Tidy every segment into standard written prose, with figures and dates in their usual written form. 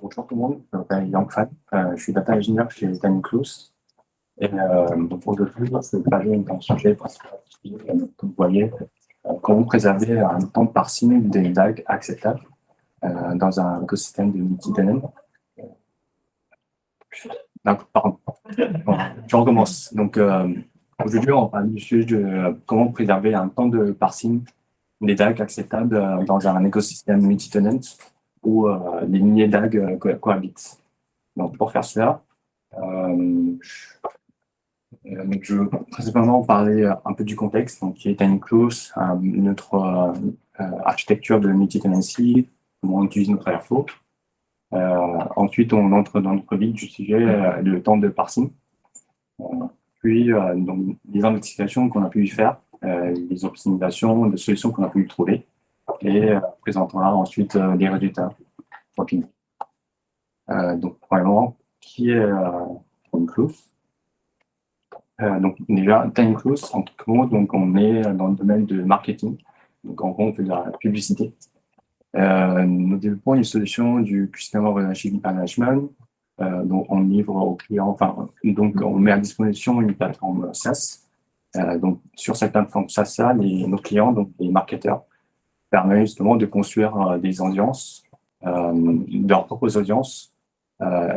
Bonjour tout le monde, je m'appelle Yang Fan, je suis data engineer chez Timeclose. Et donc aujourd'hui, je vais parler d'un sujet principal, comme vous voyez, comment préserver un temps de parsing des DAG acceptable dans un écosystème de multi-tenant. Pardon, bon, je recommence. Donc aujourd'hui, on parle du sujet de comment préserver un temps de parsing des DAG acceptables dans un écosystème multi-tenant où les milliers d'AG cohabitent. Donc, pour faire cela, je veux principalement parler un peu du contexte, donc qui est Timeclose, notre architecture de multi-tenancy, comment on utilise notre Airflow. Ensuite, on entre dans notre vif du sujet, le temps de parsing. Puis, donc, les investigations qu'on a pu y faire, les optimisations de solutions qu'on a pu y trouver, et présentera ensuite les résultats. Donc, vraiment, qui est Timeclose? Donc, déjà, Timeclose, en tout cas, donc, on est dans le domaine de marketing. Donc, en gros, on fait de la publicité. Nous développons une solution du Customer Relationship Management. Donc, on livre aux clients, enfin, donc, on met à disposition une plateforme SaaS. Donc, sur cette plateforme SaaS, nos clients, donc les marketeurs, permettent justement de construire des audiences, leurs propres audiences,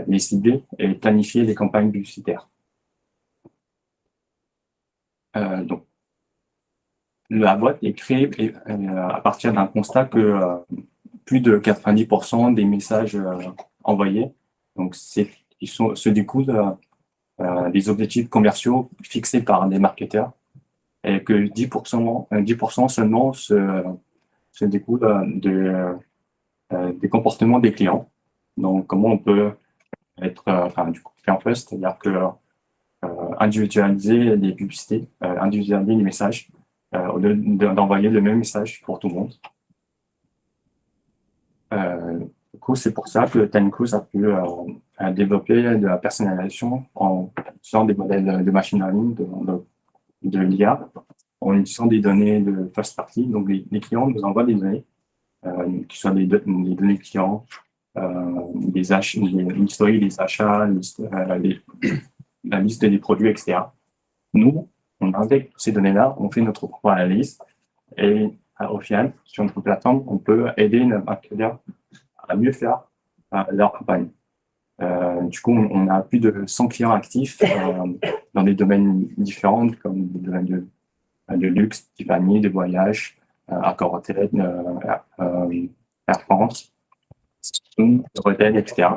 les cibler et planifier les campagnes publicitaires. Donc, la boîte est créée à partir d'un constat que plus de 90% des messages envoyés, donc ils se découlent des objectifs commerciaux fixés par les marketeurs et que 10% seulement se découlent des comportements des clients. Donc, comment on peut être du coup client first, c'est-à-dire que individualiser les publicités, individualiser les messages, au lieu d'envoyer le même message pour tout le monde. Du coup, c'est pour ça que Timeclose a pu développer de la personnalisation en utilisant des modèles de machine learning, de l'IA, en utilisant des données de first party. Donc, les clients nous envoient des données, qui soient des données clients, l'historique des achats, la liste des produits, etc. Nous, on intègre ces données-là, on fait notre propre analyse et au final, sur notre plateforme, on peut aider nos marketeurs à mieux faire leur campagne. Du coup, on a plus de 100 clients actifs dans des domaines différents, comme des domaines de luxe, Tiffany, de voyage, Accor Hotel, Air France, Retail, etc.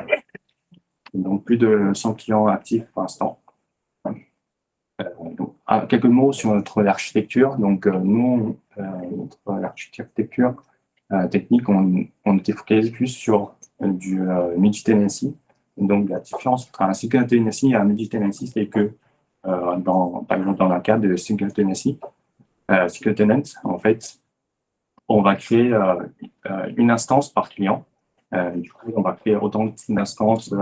Donc, plus de 100 clients actifs pour l'instant. Donc, quelques mots sur notre architecture. Donc, nous, notre architecture technique, on était focalisé plus sur du multi-tenancy. Donc, la différence entre un single tenancy et un multi-tenancy, c'est que, par exemple, dans le cas de single tenancy, single tenant, en fait, on va créer une instance par client. Du coup, on va créer autant d'instances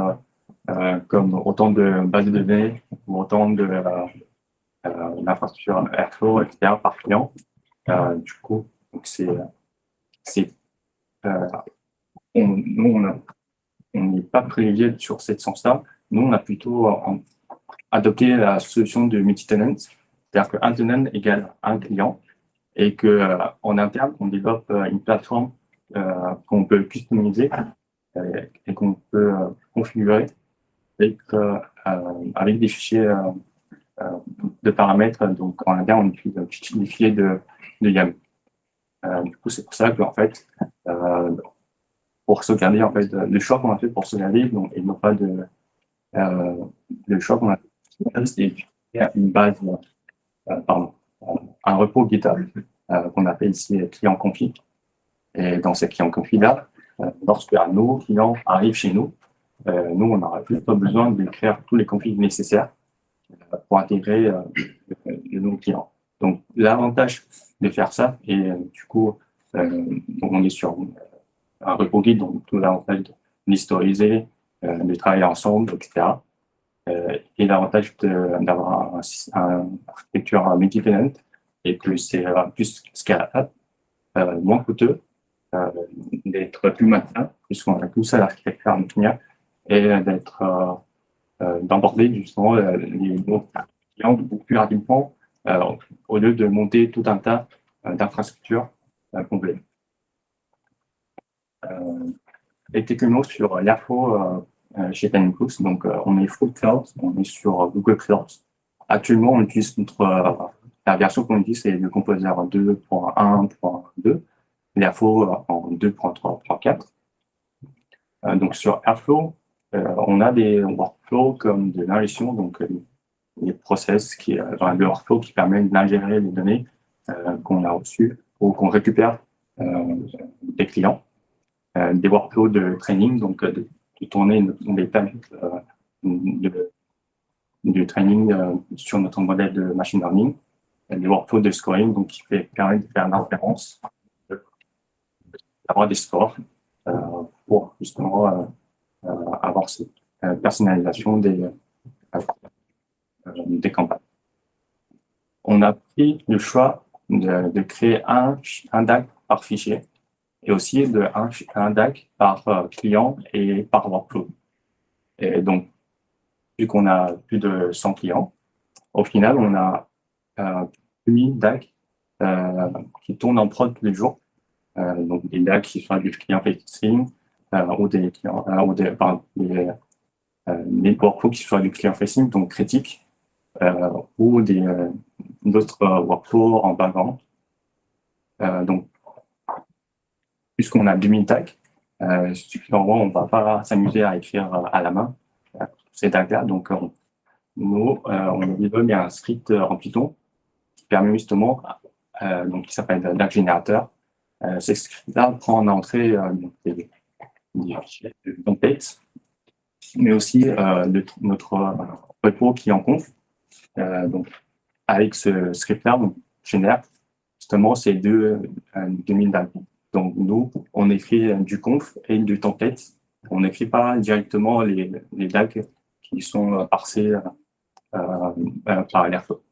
comme autant de bases de données ou autant de l'infrastructure Airflow, etc. par client. Du coup, nous, on n'est pas privilégié sur cette sens-là. Nous, on a plutôt adopté la solution de multi-tenant, c'est-à-dire qu'un tenant égale un client et qu'en interne, on développe une plateforme qu'on peut customiser et qu'on peut configurer avec des fichiers de paramètres. Donc, en interne, on utilise des fichiers de YAML. Du coup, c'est pour ça qu'en fait, pour sauvegarder, en fait, le choix qu'on a fait pour sauvegarder, donc, et non pas le choix qu'on a fait, c'est une base, un repos GitHub qu'on appelle ici client config. Et dans ce client config-là, lorsque nos clients arrivent chez nous, nous, on n'aura plus pas besoin d'écrire tous les configs nécessaires pour intégrer le nouveau client. Donc, l'avantage de faire ça, et du coup, on est sur un repo guide, donc tout l'avantage d'historiser, de travailler ensemble, etc. Et l'avantage d'avoir une architecture multi-tenant et que c'est plus scalable, moins coûteux, d'être plus maintenant, puisqu'on a tout ça l'architecture à maintenir, et d'emborder justement les clients beaucoup plus rapidement, au lieu de monter tout un tas d'infrastructures complètes. Et techniquement sur l'Airflow chez Tenable, donc on est full cloud, on est sur Google Cloud. Actuellement, on utilise la version qu'on utilise, c'est le Composer 2.1.2, l'Airflow en 2.3.4. Donc sur Airflow, on a des workflows comme de l'ingestion, donc les process le workflow qui permet d'ingérer les données qu'on a reçues ou qu'on récupère des clients. Des workflows de training, donc de tourner des tables de training sur notre modèle de machine learning, des workflows de scoring, donc qui permet de faire l'inférence, d'avoir des scores pour justement avoir cette personnalisation des campagnes. On a pris le choix de créer un DAG par fichier, et aussi un DAG par client et par workflow. Et donc, vu qu'on a plus de 100 clients, au final, on a 1000 DAG qui tournent en prod tous les jours. Donc, des DAG qui sont du client facing ou des clients, ou des workflows qui soient du client facing, donc critiques, ou d'autres workflows en background. Donc, puisqu'on a 2000 tags, on ne va pas s'amuser à écrire à la main ces tags-là. Donc, on développe un script en Python qui permet justement, qui s'appelle DAG Generator. Ce script-là prend en entrée des templates, mais aussi notre repo qui en conf. Donc, avec ce script-là, on génère justement ces 2000 DAG. Donc, nous, on écrit du conf et du template. On n'écrit pas directement les DAG qui sont parsés par l'Airflow.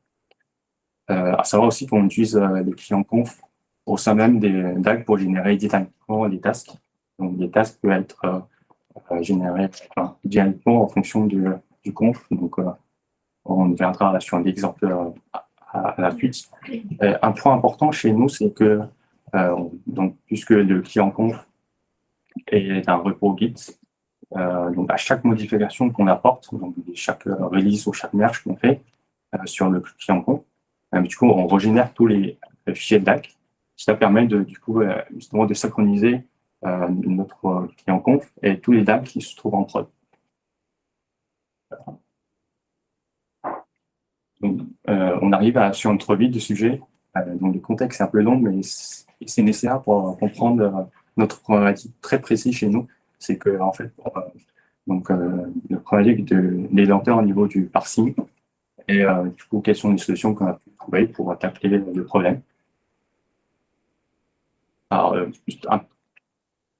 À savoir aussi qu'on utilise les clients conf au sein même des DAG pour générer dynamiquement les tasks. Donc, les tasks peuvent être générés directement en fonction du conf. Donc, on viendra sur un exemple à la suite. Un point important chez nous, c'est que donc, puisque le client conf est un repo Git, donc à chaque modification qu'on apporte, donc chaque release ou chaque merge qu'on fait sur le client conf, du coup, on régénère tous les fichiers de DAG. Ça permet du coup, justement de synchroniser notre client conf et tous les DAG qui se trouvent en prod. Donc, on arrive sur une trop vite de sujet. Donc, le contexte est un peu long, mais c'est nécessaire pour comprendre notre problématique très précise chez nous. C'est que, en fait, le problématique des lenteurs au niveau du parsing et du coup, quelles sont les solutions qu'on a pu trouver pour attaquer le problème. Alors, juste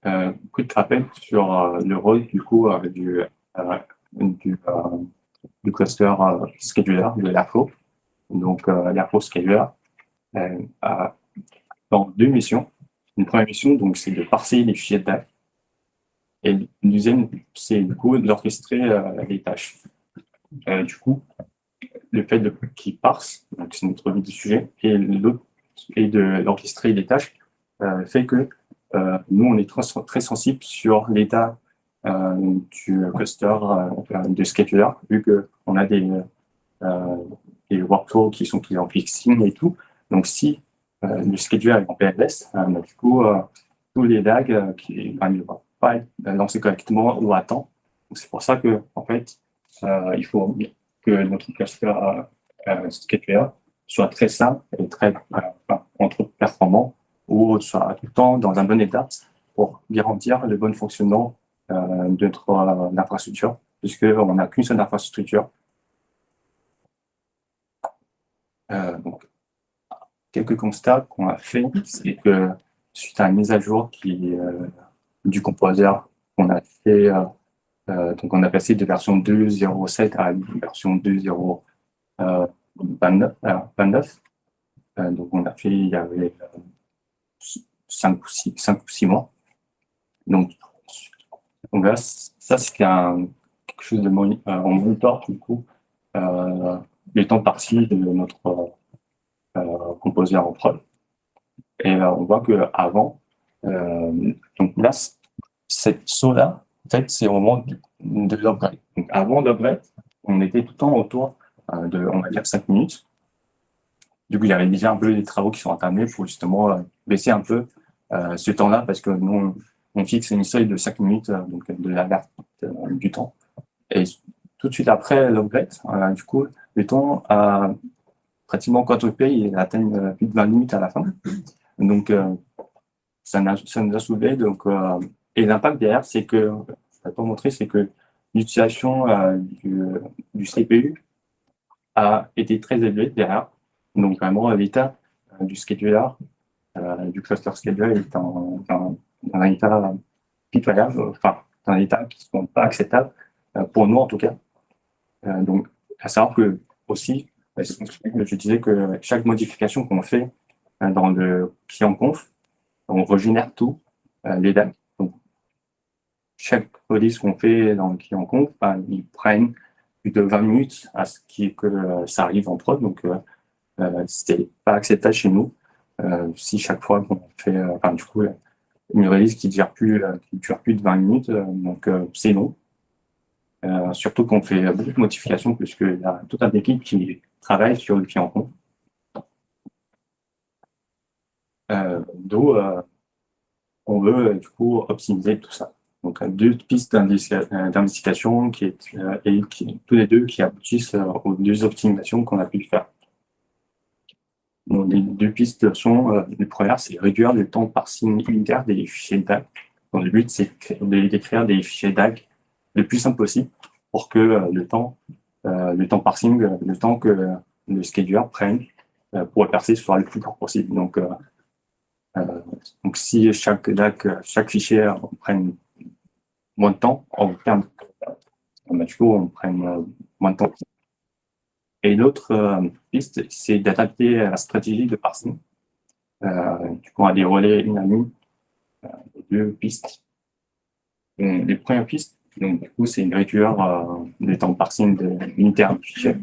un quick rappel sur le rôle du coup du cluster scheduler de l'Airflow. Donc, l'Airflow Scheduler a dans deux missions. Une première mission, donc, c'est de parser les fichiers de DAG. Et une deuxième, c'est du coup d'orchestrer les tâches. Du coup, le fait qu'il parse, donc c'est notre vue du sujet, et de l'orchestrer les tâches, fait que nous, on est très sensible sur l'état du cluster de scheduler, vu qu'on a des workflows qui sont en fixing et tout. Donc, si le scheduler est en PLS, du coup, tous les DAG qui ne vont pas être lancés correctement ou à temps. C'est pour ça que, en fait, il faut que notre cluster scheduler soit très simple et très performant, ou soit tout le temps dans un bon état pour garantir le bon fonctionnement de notre infrastructure, puisqu'on n'a qu'une seule infrastructure. Donc, quelques constats qu'on a fait, c'est que suite à une mise à jour du Composer qu'on a fait, donc on a passé de version 2.0.7 à version 2.0.29. Donc on a fait, il y avait 5 ou 6 mois. Donc, là, ça, c'est quelque chose de on monitor, du coup, les temps partiels de notre composé en prod. Et on voit qu'avant, donc là, cette saut-là, en fait, c'est au moment de l'upgrade. Donc avant l'upgrade, on était tout le temps autour de, on va dire, 5 minutes. Du coup, il y avait déjà un peu des travaux qui sont entamés pour justement baisser un peu ce temps-là, parce que nous, on fixe une seuil de 5 minutes, donc de la perte du temps. Et tout de suite après l'upgrade, du coup, le temps a pratiquement quadruplé, il atteint plus de 20 minutes à la fin. Donc, ça nous a soulevé. Donc, et l'impact derrière, c'est que, je vais pas montrer, c'est que l'utilisation du CPU a été très élevée derrière. Donc, vraiment, l'état du scheduler, du cluster scheduler est dans un état pitoyable, enfin, dans un état qui ne sont pas acceptable, pour nous en tout cas. Donc, à savoir que aussi, je disais que chaque modification qu'on fait dans le client conf, on régénère tout, les dates. Donc, chaque release qu'on fait dans le client conf, ils prennent plus de 20 minutes à ce que ça arrive en prod. Donc, c'était pas acceptable chez nous. Si chaque fois qu'on fait, du coup, une release qui dure plus de 20 minutes, donc c'est non. Surtout qu'on fait beaucoup de modifications, puisqu'il y a toute une équipe qui travaille sur le client conf. D'où on veut du coup optimiser tout ça. Donc, deux pistes d'investigation tous les deux qui aboutissent aux deux optimisations qu'on a pu faire. Donc, les deux pistes sont, la première, c'est réduire le temps de parsing unitaire des fichiers DAG. Donc, le but, c'est d'écrire des fichiers DAG le plus simple possible pour que le temps parsing, le temps que le scheduler prenne pour le percer soit le plus court possible. Donc, si chaque fichier prenne moins de temps, en termes, du coup, on prenne moins de temps. Et l'autre piste, c'est d'adapter la stratégie de parsing. Du coup, on a des relais une deux pistes. Donc, les premières pistes, donc, du coup, c'est une réduire le temps de parsing de l'unitaire du fichier.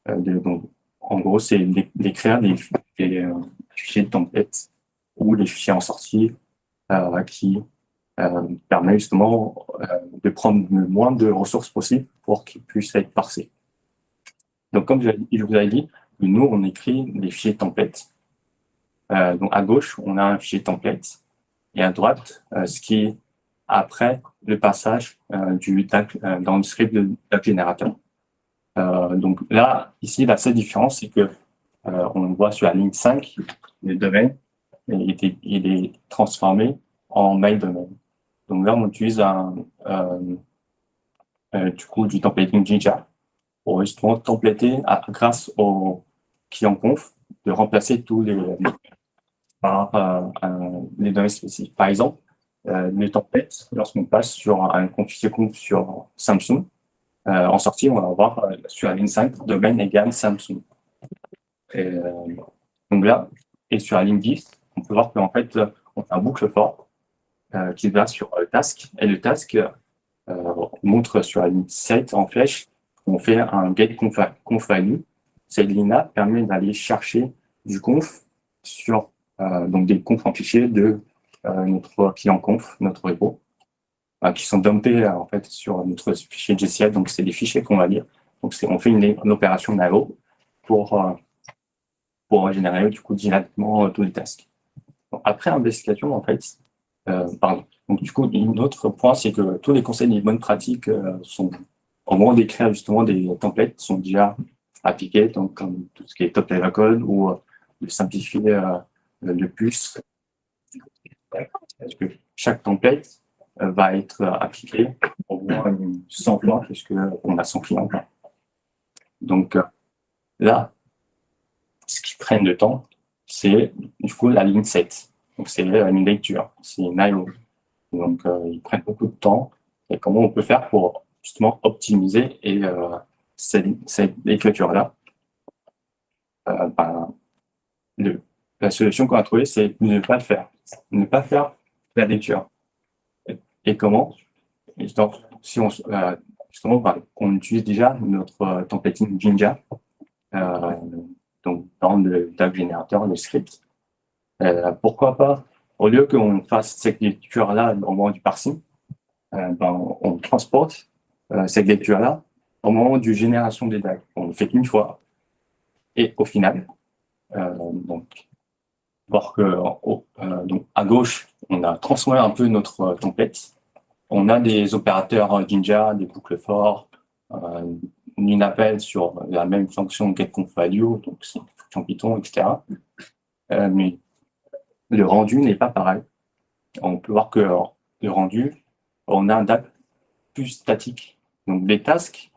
Donc, en gros, c'est d'écrire des fichiers de template ou des fichiers en sortie qui permet justement de prendre le moins de ressources possible pour qu'ils puissent être parsés. Donc, comme je vous avais dit, nous, on écrit des fichiers templates. Donc, à gauche, on a un fichier template et à droite, ce qui est après le passage du DAG dans le script de DAG générateur. Donc là, ici, la seule différence, c'est que on voit sur la ligne 5, le domaine, il est transformé en mail domain. Donc là, on utilise du coup du templating Jinja pour justement templater grâce au client conf de remplacer tous par les données spécifiques. Par exemple, les templates, lorsqu'on passe sur un fichier conf sur Samsung, en sortie, on va avoir sur la ligne 5, domaine égale Samsung. Et, donc là, et sur la ligne 10, on peut voir qu'en fait, on a un boucle for qui va sur le task, et le task montre sur la ligne 7 en flèche, on fait un get conf value. Cette ligne-là permet d'aller chercher du conf sur donc des confs en fichier de notre client conf, notre repo, qui sont dumpés en fait sur notre fichier JCL. Donc c'est des fichiers qu'on va lire. Donc on fait une opération nano pour générer du coup directement tous les tasks. Donc, après investigation, en fait, pardon. Donc du coup, un autre point, c'est que tous les conseils des bonnes pratiques sont, au moment d'écrire justement des templates, sont déjà appliqués, donc comme tout ce qui est top level code ou de simplifier le plus. Parce que chaque template va être appliqué au moins 100 fois, puisqu'on a 100 clients. Donc là, ce qui prenne de temps, c'est du coup la ligne 7. Donc c'est une lecture, c'est une IO. Donc ils prennent beaucoup de temps. Et comment on peut faire pour justement optimiser cette écriture-là la solution qu'on a trouvée, c'est ne pas le faire. Ne pas faire la lecture. et comment. Et donc, si on, justement, on utilise déjà notre templating Jinja, donc dans le DAG générateur, le script. Pourquoi pas, au lieu qu'on fasse cette lecture-là au moment du parsing, on transporte cette lecture-là au moment du génération des DAG. On le fait une fois. Et au final, donc, voir que donc à gauche, on a transformé un peu notre template. On a des opérateurs Jinja, des boucles for, une appel sur la même fonction getConfValue, donc c'est une fonction Python, etc. Mais le rendu n'est pas pareil. On peut voir que le rendu, on a un DAG plus statique. Donc les tasks,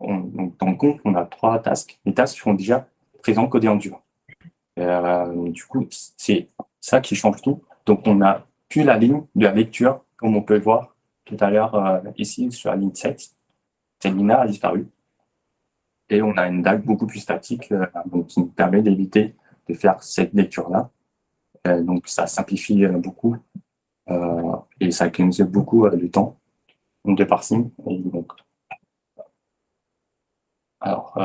donc dans le compte, on a 3 tasks. Les tasks sont déjà présents codés en dur. Du coup, c'est ça qui change tout. Donc on n'a plus la ligne de la lecture, comme on peut le voir tout à l'heure ici sur la ligne 7. Cette ligne-là a disparu. Et on a une DAG beaucoup plus statique, donc qui nous permet d'éviter de faire cette lecture-là. Donc ça simplifie beaucoup et ça économise beaucoup du temps de parsing. Et donc, alors,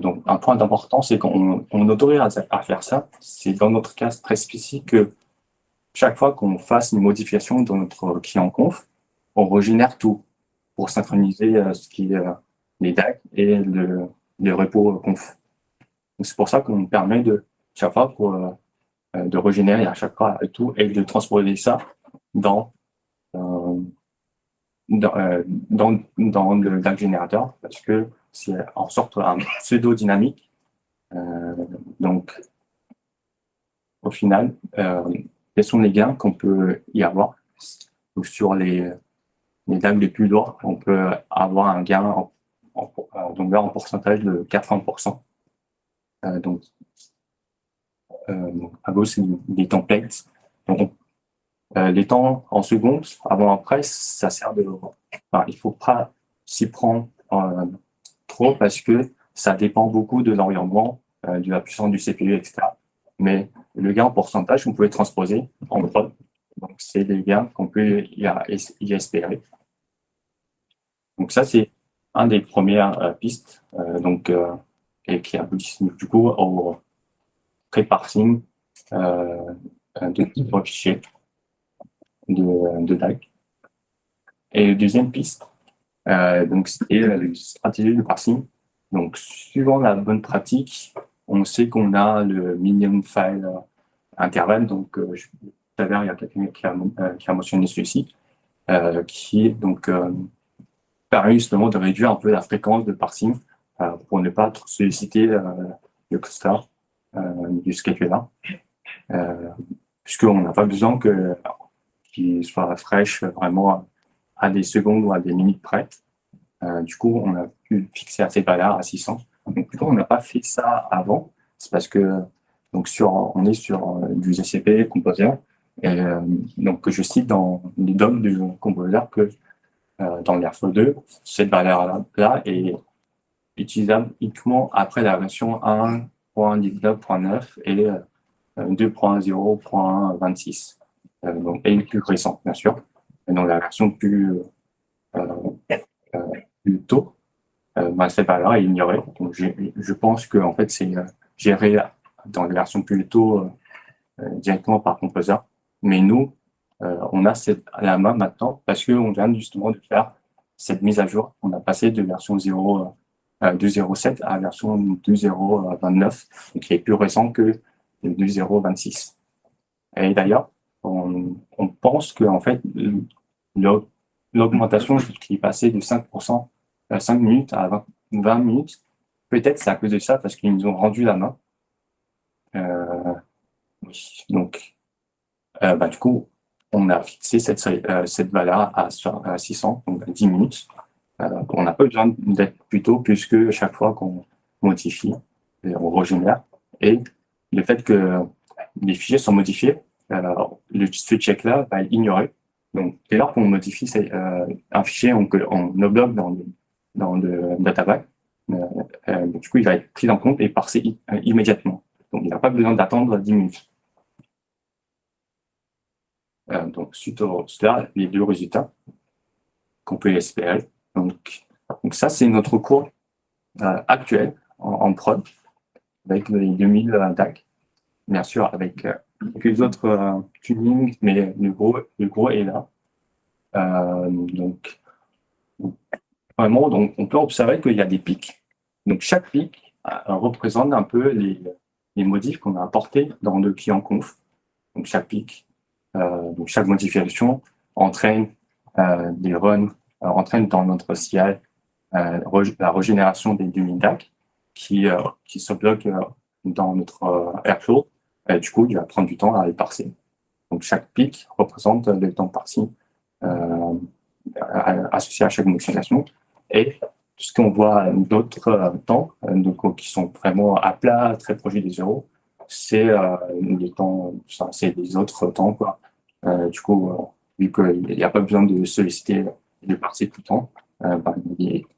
donc un point d'important, c'est qu'on autorise à faire ça. C'est dans notre cas très spécifique que chaque fois qu'on fasse une modification dans notre client conf, on régénère tout pour synchroniser ce qui est les DAG et le repo conf. C'est pour ça qu'on permet de chaque fois de régénérer à chaque fois tout et de transposer ça dans le DAG générateur parce que c'est en sorte un pseudo dynamique. Donc, au final, quels sont les gains qu'on peut y avoir? Donc, sur les DAG les plus lourds, on peut avoir un gain en pourcentage de 80%. Donc, à gauche, c'est des templates. Donc, les temps en secondes, avant-après, ça sert de... Enfin, il ne faut pas s'y prendre trop parce que ça dépend beaucoup de l'environnement, de la puissance du CPU, etc. Mais le gain en pourcentage, on peut transposer en prod. Donc, c'est des gains qu'on peut y espérer. Donc, ça, c'est un des premières pistes et qui aboutit du coup au pré-parsing de type fichier de DAG. Et la deuxième piste, donc c'est la stratégie de parsing. Donc, suivant la bonne pratique, on sait qu'on a le minimum file intervalle. Donc, tout à l'heure, il y a quelqu'un qui a mentionné celui-ci, qui donc permet justement de réduire un peu la fréquence de parsing pour ne pas trop solliciter le cluster du scheduler, puisqu'on n'a pas besoin qu'il soit fraîche vraiment à des secondes ou à des minutes près. Du coup, on a pu fixer à cette valeur à 600. Donc, pourquoi on n'a pas fait ça avant? C'est parce que donc on est sur du GCP Composer. Et donc, je cite dans les docs du Composer que dans l'Airflow 2, cette valeur-là est utilisable uniquement après la version 1.19.9 et 2.0.26. Donc, et plus récente, bien sûr. Et dans la version plus tôt, cette valeur est ignorée. Donc, je pense que en fait, c'est géré dans les versions plus tôt directement par Composer. Mais nous, on a à la main maintenant parce qu'on vient justement de faire cette mise à jour. On a passé de version 2.0.7 à version 2.0.29, qui est plus récent que 2.0.26. Et d'ailleurs, on pense que en fait, l'augmentation qui est passée de 5%, 5 minutes à 20 minutes, peut-être c'est à cause de ça, parce qu'ils nous ont rendu la main. Donc, du coup, on a fixé cette valeur à 600, donc à 10 minutes. On n'a pas besoin d'être plus tôt, puisque chaque fois qu'on modifie, on régénère. Et le fait que les fichiers sont modifiés, ce check-là va être ignoré. Donc, dès lors qu'on modifie un fichier, on upload dans le database, du coup, il va être pris en compte et parsé immédiatement. Donc, il n'a pas besoin d'attendre 10 minutes. Donc, suite à cela, les deux résultats qu'on peut espérer. Donc ça, c'est notre cours actuel en prod, avec les 2000 DAG. Bien sûr, avec quelques autres tunings, mais le gros est là. Donc, vraiment, donc, on peut observer qu'il y a des pics. Donc, chaque pic représente un peu les modifs qu'on a apportés dans le client conf. Donc, chaque pic, donc chaque modification entraîne des runs, entraîne dans notre CI la régénération des 2000 DAC qui se bloquent dans notre Airflow. Et du coup, il va prendre du temps à les parser. Donc, chaque pic représente le temps de parsing associé à chaque modification. Et tout ce qu'on voit d'autres temps, donc, qui sont vraiment à plat, très proches des zéros, c'est les temps, c'est les autres temps, quoi. Du coup, vu qu'il n'y a pas besoin de solliciter et de parser tout le temps,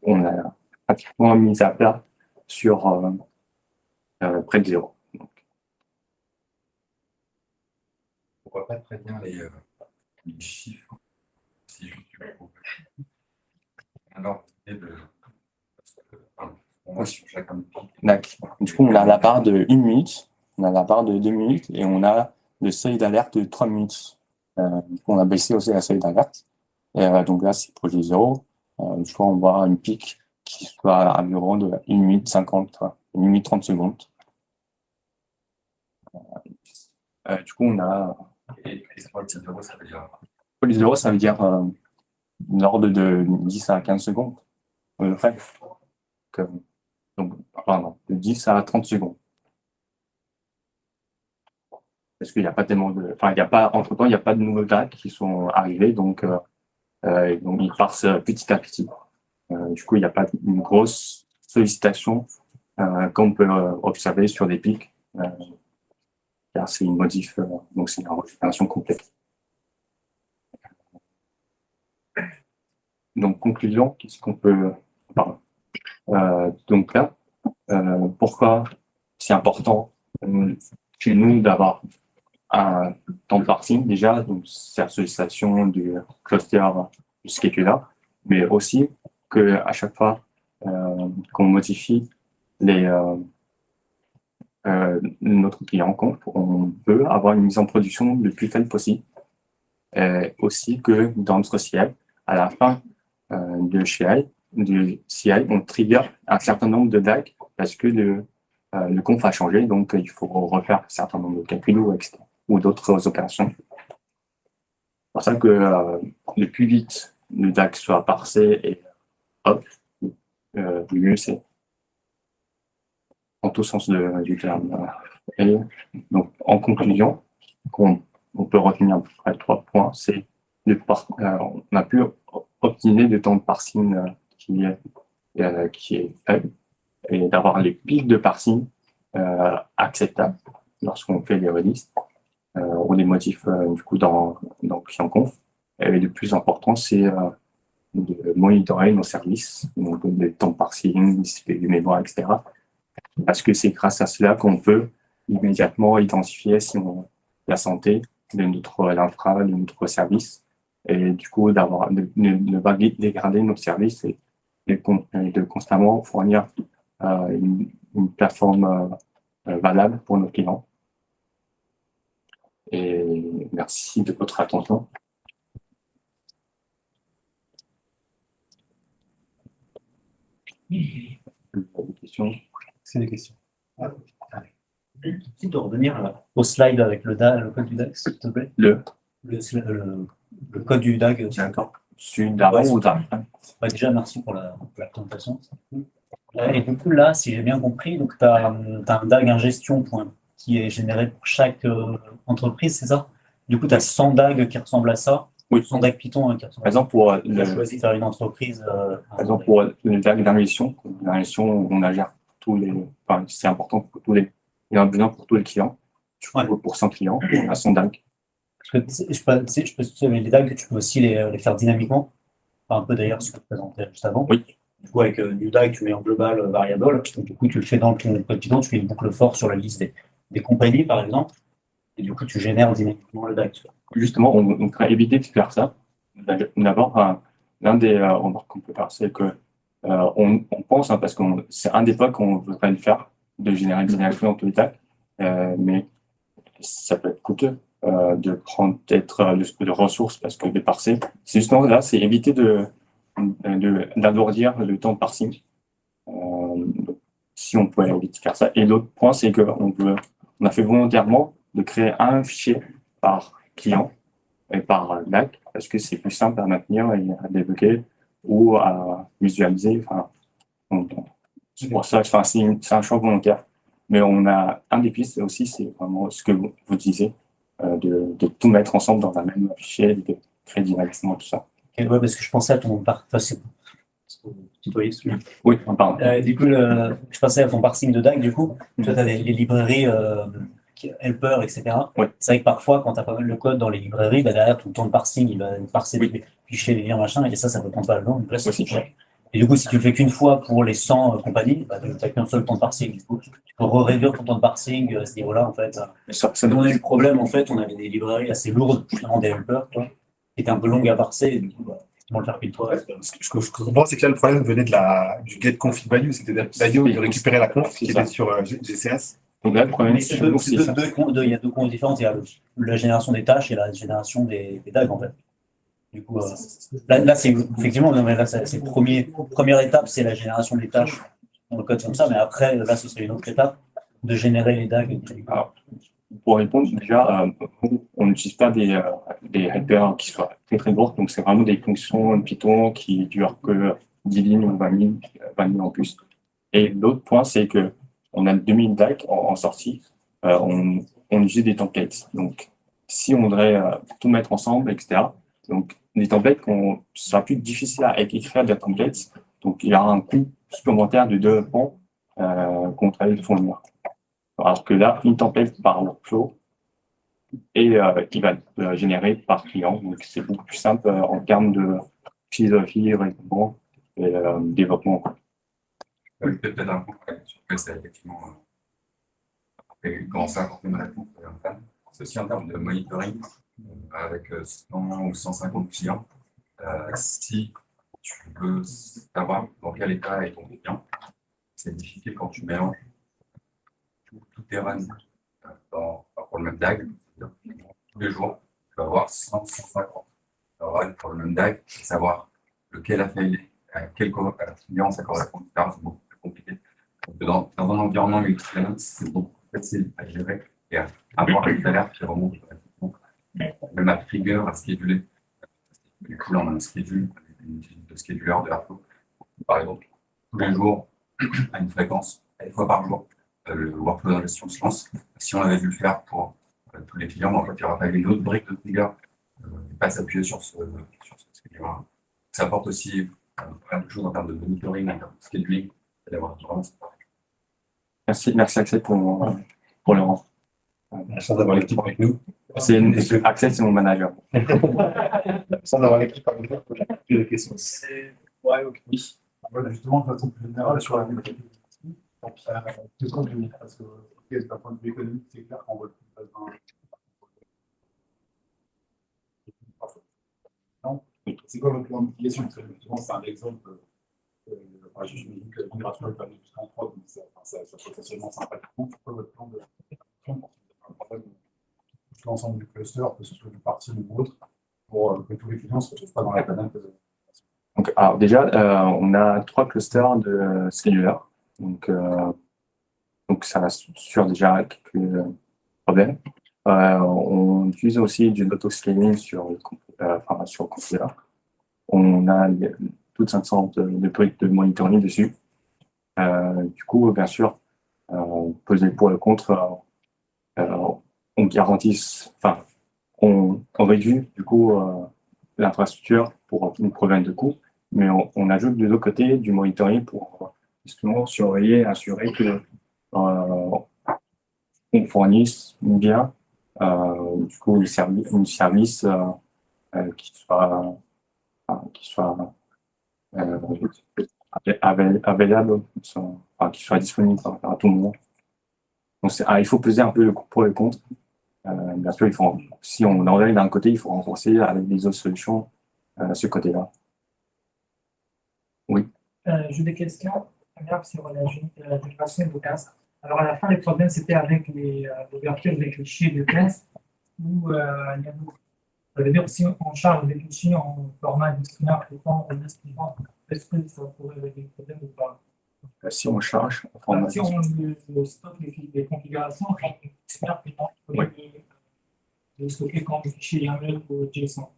on a pratiquement mis à plat sur près de zéro. On voit pas très bien les chiffres. Si je suis alors, sur chacun d'accord. Du coup, on a la barre de 1 minute, on a la barre de 2 minutes et on a le seuil d'alerte de 3 minutes. Du coup, on a baissé aussi la seuil d'alerte. Donc là, c'est projet 0. Je crois on voit une pic qui soit à environ de 1 minute 50, 1 minute 30 secondes. Du coup, on a. Et pour les 0, ça veut dire. Pour les 0, ça veut dire l'ordre de 10 à 15 secondes. Donc, pardon, de 10 à 30 secondes. Parce qu'il n'y a pas tellement de. Enfin, il n'y a pas, entre-temps, il n'y a pas de nouveaux DAC qui sont arrivés, donc ils parsent petit à petit. Du coup, il n'y a pas une grosse sollicitation qu'on peut observer sur des pics, car c'est une modif, donc c'est une régénération complète. Donc, conclusion, qu'est-ce qu'on peut. Pardon. Donc là, pourquoi c'est important chez nous d'avoir un temps de parsing déjà, donc c'est la sollicitation du cluster du scheduler, mais aussi que à chaque fois qu'on modifie notre client conf, on peut avoir une mise en production le plus faible possible. Aussi que dans notre CI, à la fin du CI, on trigger un certain nombre de DAG parce que le conf a changé, donc il faut refaire un certain nombre de calculs ou d'autres opérations. C'est pour ça que le plus vite le DAG soit parsé et hop, mieux c'est. En tout sens du terme. Et donc, en conclusion, on peut retenir à peu près 3 points. C'est on a pu optimiser le temps de parsing qui est faible et d'avoir les pics de parsing acceptables lorsqu'on fait les releases ou les modifs du coup dans client conf. Et le plus important, c'est de monitorer nos services, donc le temps de parsing, du mémoire, etc. Parce que c'est grâce à cela qu'on peut immédiatement identifier si la santé de notre infra, de notre service, et du coup de ne pas dégrader notre service et de constamment fournir une plateforme valable pour nos clients. Et merci de votre attention. Des questions? C'est des questions. Tu peux revenir au slide avec le code du DAG, s'il te plaît? Le code du DAG. D'accord. D'avant ou d'après? Déjà, merci pour la présentation. Et du coup, là, si j'ai bien compris, tu as un DAG ingestion point qui est généré pour chaque entreprise, c'est ça? Du coup, tu as 100 DAG qui ressemblent à ça. Oui. 100 DAG Python qui ressemblent à ça. Tu as choisi de faire une entreprise. Par exemple, pour le DAG d'ingestion, on a gère tous les. Enfin, c'est important pour tous les. Il y en a besoin pour tous les clients. Pour 100 clients, on a 100 DAG. Je peux les DAG, tu peux aussi les faire dynamiquement. Enfin, un peu d'ailleurs ce que tu présentais juste avant. Oui. Du coup, avec new DAG, tu mets en global variable. Donc, du coup, tu le fais dans le code Python, tu fais une boucle for sur la liste des compagnies, par exemple. Et du coup, tu génères dynamiquement le DAG. justement, on devrait éviter de faire ça. D'abord, l'un des remarques qu'on peut faire, c'est que on pense, hein, parce que c'est un des pas qu'on voudrait le faire, de générer des énergies dans tous les cas, mais ça peut être coûteux de prendre peut-être de ressources parce que de parser. C'est justement là, c'est éviter d'alourdir le temps de parsing. Si on pouvait éviter de faire ça. Et l'autre point, c'est on a fait volontairement de créer un fichier par client et par DAG parce que c'est plus simple à maintenir et à débugger ou à visualiser. Enfin, c'est pour ça, enfin, c'est un choix volontaire. Mais on a un des pistes aussi, c'est vraiment ce que vous disiez, de tout mettre ensemble dans un même fichier, de créer dynamiquement tout ça. Ok, ouais, parce que je pensais à ton tutoyer, celui-là. Oui, pardon. Du coup, je pensais à ton parsing de DAG, du coup. Toi, tu as les librairies helper, etc. Ouais. C'est vrai que parfois, quand tu as pas mal de code dans les librairies, bah, derrière, tout le temps de parsing, il va parser des fichiers, des liens, machin, et ça peut prendre pas le temps. Donc là, c'est Aussi. cher. Et du coup, si tu le fais qu'une fois pour les 100 compagnies, bah, tu n'as qu'un seul temps de parsing. Du coup, tu peux réduire ton temps de parsing à ce niveau-là, en fait. Ça On a eu le problème, en fait, on avait des librairies assez lourdes, justement des helpers, quoi, qui étaient un peu longues à parser, et du coup, bah, on le faire pile toi. Ce que je comprends, c'est que là, le problème venait du get config value, c'était l'IO de récupérer la conf qui était sur GCS. Donc là, le problème, Mais c'est il y a deux comptes différents. Il y a la génération des tâches et la génération des DAG, en fait. Du coup, là c'est effectivement, non, mais là, c'est première étape, c'est la génération des tâches dans le code comme ça, mais après, là, ce serait une autre étape de générer les DAG. Alors, pour répondre, déjà, on n'utilise pas des helpers qui soient très très lourds, donc c'est vraiment des fonctions Python qui durent que 10 lignes ou 20 lignes en plus. Et l'autre point, c'est que on a 2000 DAG en sortie, on utilise des templates. Donc, si on voudrait tout mettre ensemble, etc., donc des templates, ce sera plus difficile à écrire des templates, donc il y aura un coût supplémentaire de développement qu'on travaille de fournir. Alors que là, une template par workflow et qui va être générée par client. Donc, c'est beaucoup plus simple en termes de philosophie, règlement et développement. Peut-être un coup sur lequel c'est effectivement commencer à apporter une réponse. C'est aussi en termes de monitoring avec 100 ou 150 clients. Si tu veux savoir dans quel état est ton client, c'est difficile quand tu mélanges tous tes runs pour le même DAG. Tous les jours, tu vas avoir 100, 150 runs pour le même DAG, savoir lequel a failli, à quel client ça correspond, etc. C'est beaucoup plus compliqué. Donc, dans un environnement multi-tenant, c'est beaucoup plus facile à gérer et à avoir une alerte qui remonte même à trigger, à scheduler. Du coup, là, on a un schedule, de scheduler de Airflow. Par exemple, tous les jours, à une fréquence, une fois par jour, le workflow d'ingestion se lance. Si on avait dû le faire pour tous les clients, en fait, il y aura fallu une autre brique de trigger, pas s'appuyer sur ce schedule-là. Ça apporte aussi pas mal de choses en termes de monitoring, en termes de scheduling, et d'avoir vraiment ça. Merci Axel pour le rang. La chance d'avoir l'équipe avec nous. Axel, c'est mon manager. Sans d'avoir l'équipe avec nous, pour poser des questions. Ouais, ok. Voilà, justement, de façon plus générale, sur la méthodologie, question du parce que, d'un point de vue économique, c'est clair qu'on voit plus besoin. Non, c'est quoi votre plan d'utilisation? Parce que justement, c'est un exemple. J'imagine que la migration est pas jusqu'en 3, donc ça potentiellement sympathiquement. C'est quoi votre plan de l'ensemble du cluster, que ce soit du parti ou autre, pour que tous les clients ne se retrouvent pas dans la planète? Donc, alors déjà, on a 3 clusters de scheduler. Donc ça rassure déjà quelques problèmes. On utilise aussi du auto-scaling sur le compiler. On a plus de 500 de briques de monitoring dessus. Du coup, bien sûr, peser pour le contre, on garantit, enfin, on réduit du coup l'infrastructure pour une problème de coût, mais on ajoute de l'autre côté du monitoring pour justement surveiller, assurer que on fournisse bien du coup le service qui soit available, qui soit disponible à tout moment. Donc il faut peser un peu le pour et le contre. Bien sûr, si on enlève d'un côté, il faut renforcer avec les autres solutions ce côté-là. J'ai des questions. Première sur la génération de classes. Alors, à la fin, les problèmes, c'était avec l'ouverture des fichiers de classe où ça veut dire si on charge des fichiers en format disciplinaire Python ou disciplinaire, est-ce que ça pourrait régler le problème ou pas? Si on charge, en format Si on stocke les configurations en disciplinaire Python, au lieu de stocker comme fichier YAML ou JSON,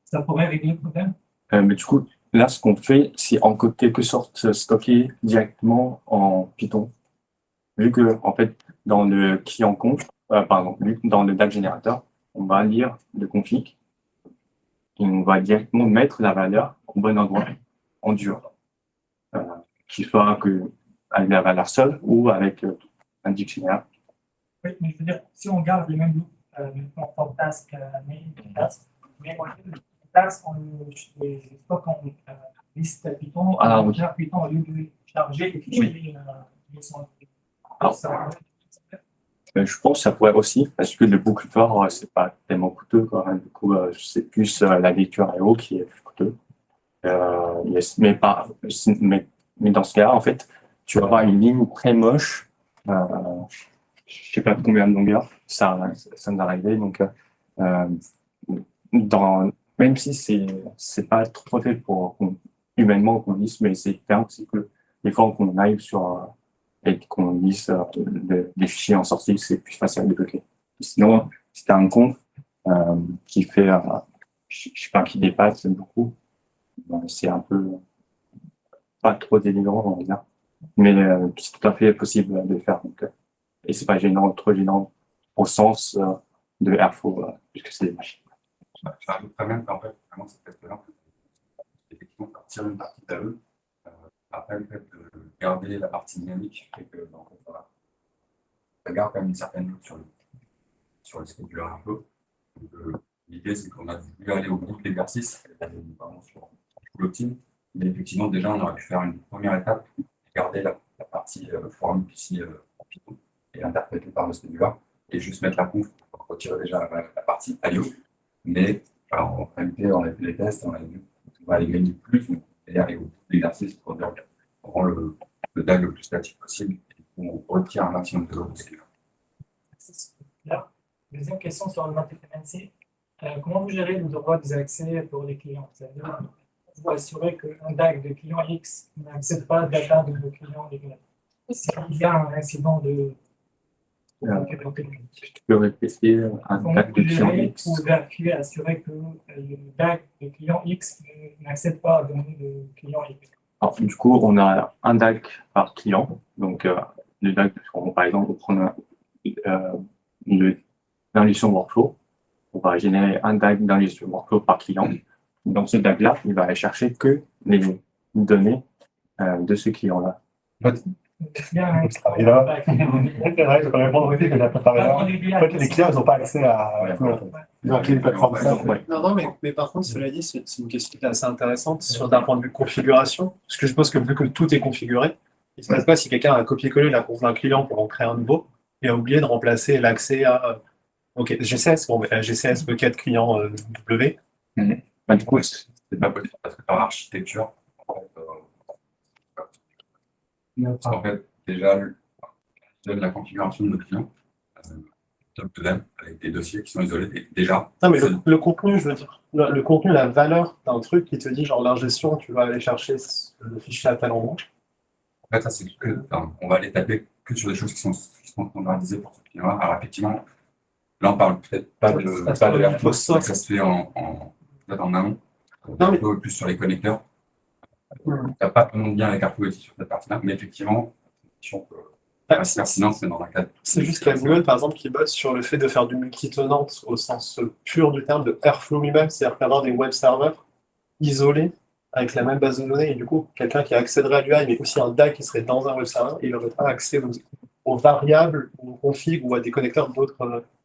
ça pourrait régler le problème? mais du coup, là, ce qu'on fait, c'est en quelque sorte stocker directement en Python. Vu que, en fait, dans le client conf, dans le DAG générateur, on va lire le config et on va directement mettre la valeur au bon endroit, en dur. Qu'il soit avec la valeur seule ou avec un dictionnaire. Oui, mais je veux dire, si on garde les mêmes loops, for task, main task, mais les tasks, on les stocke en liste Python, Ah, oui. Python, au lieu de charger les fichiers qui sont. Ah. Je pense que ça pourrait aussi, parce que le book fort, c'est pas tellement coûteux, quoi. Du coup, c'est plus la lecture I/O qui est coûteux. Mais dans ce cas-là, en fait, tu vas avoir une ligne très moche. Je sais pas combien de longueur, ça m'est arrivé. Donc, même si c'est pas trop fait pour humainement qu'on lise, mais c'est clair, c'est que des fois qu'on arrive sur et qu'on lise des fichiers en sortie, c'est plus facile à débloquer. Sinon, si tu as un conf qui fait, je sais pas, qui dépasse beaucoup, c'est un peu pas trop délivrant, on va dire. Mais c'est tout à fait possible de le faire. Donc, et c'est pas gênant, trop gênant au sens de Airflow, puisque c'est des machines. Ça arrive très bien qu'en fait, vraiment, cette test-là, effectivement, partir une partie d'AE. Après, le fait de garder la partie dynamique, fait que, en fait, voilà, ça garde quand même une certaine note sur le scheduler un peu. Donc, l'idée, c'est qu'on a dû aller au bout de l'exercice, notamment sur l'optime. Mais effectivement, déjà, on aurait pu faire une première étape, garder la partie forme ici en Python et interprétée par le scheduler, et juste mettre la conf pour retirer déjà la partie IO. Mais alors, en réalité, on a fait les tests, on a vu qu'on va aller gagner plus, et aller au bout de l'exercice pour dire on rend le DAG le plus statique possible et on retire un maximum de l'eau. Là, deuxième question sur le multi-tenancy. Comment vous gérez le droit des accès pour les clients? C'est-à-dire, vous assurez qu'un DAG de client X n'accède pas de data de nos clients Y. S'il y a un incident de Tu peux répéter un comment DAG de vous client gérez X. pour vérifier, assurer que le DAG de client X n'accède pas à données de client Y? Alors, du coup, on a un DAG par client. Donc, le DAG, par exemple, on prend l'ingestion workflow. On va générer un DAG d'ingestion workflow par client. Dans ce DAG-là, il va aller chercher que les données de ce client-là. Bien, Et là, c'est vrai, je peux répondre aussi que j'ai préparé là. En fait, les clients, ils n'ont pas accès à tout, en fait. Ils ont une plateforme simple. Ouais. Non, mais par contre, cela dit, c'est une question qui est assez intéressante d'un point de vue configuration. Parce que je pense que vu que tout est configuré, il ne se passe pas si quelqu'un a copié-collé la conf d'un client pour en créer un nouveau et a oublié de remplacer l'accès à GCS, bon, GCS bucket client W. Bah, du coup, C'est pas possible parce que par architecture, en fait, déjà, je donne la configuration de nos clients, top to them, avec des dossiers qui sont isolés. Et déjà, Non, mais le contenu, je veux dire, le contenu, la valeur d'un truc qui te dit, genre, l'ingestion, tu vas aller chercher le fichier à tel endroit. en fait, ça, c'est que, enfin, on va aller taper que sur des choses qui sont standardisées pour ce client-là. Alors, effectivement, là, on parle peut-être pas de Airflow, ça se fait peut-être en amont. Non, mais- Un peu plus sur les connecteurs. Il n'y a pas vraiment de lien avec Airflow ici sur cette partie-là, mais effectivement, c'est pertinent, c'est dans un cadre. C'est juste qu'il y a Google, par exemple, qui bosse sur le fait de faire du multi-tenant au sens pur du terme de Airflow lui-même, c'est-à-dire d'avoir des web serveurs isolés avec la même base de données, et du coup, quelqu'un qui accéderait à l'UI, mais aussi un DAG qui serait dans un web server, et il n'aurait pas accès aux variables, aux configs ou à des connecteurs d'autres.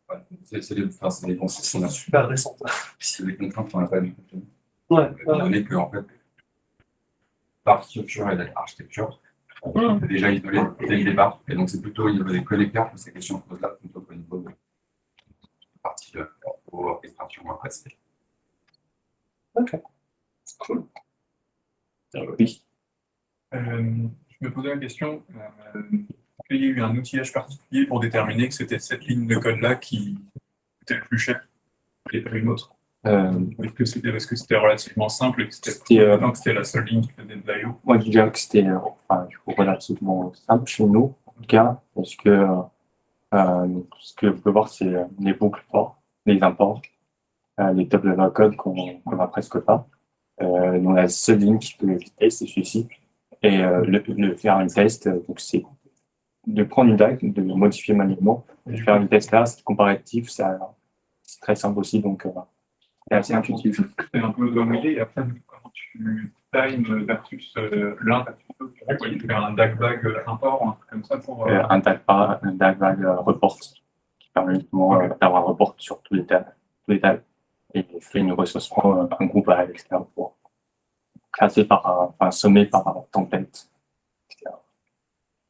Ouais, c'est des concepts qu'on a Super récentes. c'est des contraintes qu'on n'a pas du tout. Ouais, Étant donné que, en fait, par structure et architecture, on est déjà isolé dès le départ. Et donc, c'est plutôt au niveau des connecteurs que ces questions se posent là, plutôt qu'au niveau partie moins facile. Cool. Oui. Je me posais la question, est-ce qu'il y a eu un outillage particulier pour déterminer que c'était cette ligne de code-là qui coûtait le plus cher et pas une autre? Est-ce que c'était parce que c'était relativement simple et que c'était la seule ligne qui faisait de l'IO? Moi, je dirais que c'était du coup, relativement simple chez nous, en tout cas, parce que ce que vous pouvez voir, c'est les boucles for, les imports, les top-level codes qu'on n'a presque pas. Donc, la seule ligne qui peut éviter, c'est celui-ci. Et le faire une test, donc c'est de prendre une DAG, de modifier manuellement, de faire une test là, c'est comparatif, c'est très simple aussi, donc c'est assez intuitif. C'est un peu ennuyé et après, quand tu time versus l'un versus l'autre, tu vois, il fait un DAG-bag import ou un truc comme ça pour. Un DAG report qui permet justement d'avoir un report sur tous les tags. Et fait une ressource, un groupe à l'extérieur pour classer sommer par template, etc.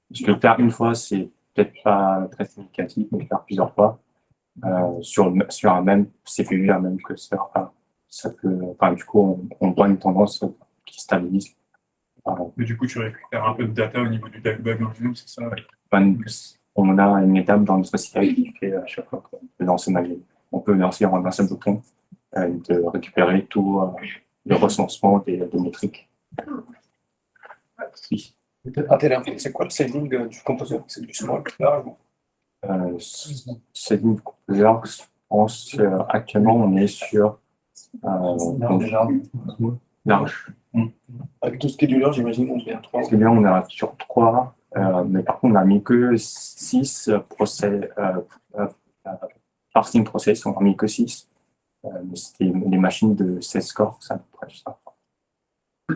Parce que le faire une fois, c'est peut-être pas très significatif, mais le faire plusieurs fois sur un même CPU, un même cluster, ça peut, du coup, on voit une tendance qui stabilise. Mais du coup, tu récupères un peu de data au niveau du DAG-bag en lui-même, c'est ça? On a une étape dans notre CI qui fait à chaque fois qu'on peut lancer manuel. On peut lancer en un seul bouton de récupérer tout le recensement des métriques. Oui. C'est quoi le sizing du composeur? C'est du small, large? C'est une couleur, je pense actuellement on est sur large. Avec tout ce qui est du large, j'imagine qu'on est à 3. Parce que là on est sur 3, mais par contre on n'a mis que 6 procès, parsing process, on n'a mis que 6. Mais c'était des machines de 16 corps, c'est à peu près ça.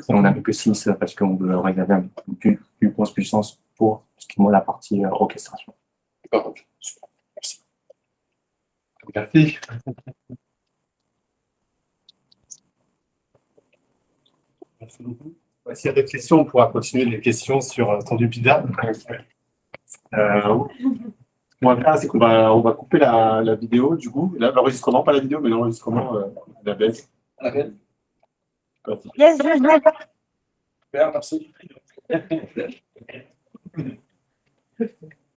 Et on n'a mis que 6 parce qu'on veut réserver une plus grosse puissance pour justement la partie orchestration. D'accord, ok. Super. Merci. Merci beaucoup. S'il y a des questions, on pourra continuer les questions sur Tendu Pizza. Ce qu'on va faire, c'est qu'on va couper la vidéo, du coup. L'enregistrement, pas la vidéo, mais l'enregistrement la baisse. La baisse. Yes. Super, merci.